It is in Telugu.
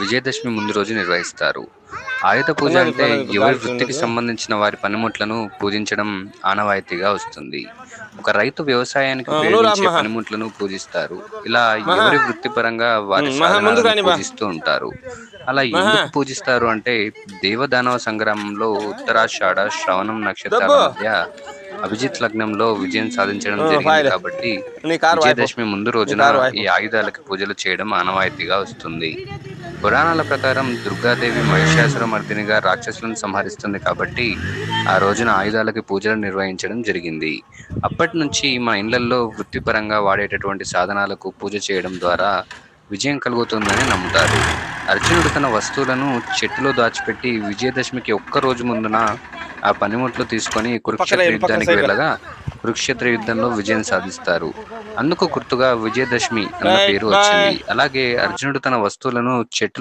విజయదశమి ముందు రోజు నిర్వహిస్తారు. ఆయుధ పూజ ఉన్నది అంటే ఇప్పుడు ఎవరి గాలికి వృత్తికి ఉండదు. సంబంధించిన వారి పనిముట్లను పూజించడం ఆనవాయితీగా వస్తుంది. ఒక రైతు వ్యవసాయానికి నువ్వు రా ఉపయోగించే మహా. పనిముట్లను పూజిస్తారు. ఇలా మహా. ఎవరి వృత్తిపరంగా వారి మహా ముందుకు సాధనాలను రాని బా. పూజిస్తూ ఉంటారు. అలా మహా. ఎందుకు పూజిస్తారు అంటే దేవదానవ సంగ్రామంలో ఉత్తరాషాఢ, శ్రవణం నక్షత్రాల దబ్బు. మధ్య అభిజిత్ లగ్నంలో విజయం సాధించడం జరిగింది ఫాయిల్. కాబట్టి నీ కారు వాయిపో. విజయదశమి ముందు నీ రోజున కారు ఈ వాయిపో. ఆయుధాలకి పూజలు చేయడం ఆనవాయితీగా వస్తుంది. పురాణాల ప్రకారం దుర్గాదేవి మహిషాసురమర్దినిగా రాక్షసులను సంహరిస్తుంది కాబట్టి ఆ రోజున ఆయుధాలకి పూజలు నిర్వహించడం జరిగింది. అప్పటి నుంచి మన ఇళ్లల్లో వృత్తిపరంగా వాడేటటువంటి సాధనాలకు పూజ చేయడం ద్వారా విజయం కలుగుతుందని నమ్ముతారు. అర్జునుడు తన వస్తువులను చెట్టులో దాచిపెట్టి విజయదశమికి ఒక్క రోజు ముందున ఆ పనిముట్లు తీసుకొని కురుక్షేత్ర పక్కన యుద్ధానికి సైడ్. వెళ్ళగా కురుక్షేత్ర యుద్ధంలో విజయం సాధిస్తారు. అందుకు గుర్తుగా విజయదశమి అన్న రైట్ పేరు బాయ్. వచ్చింది. అలాగే అర్జునుడు తన వస్తువులను చెట్లు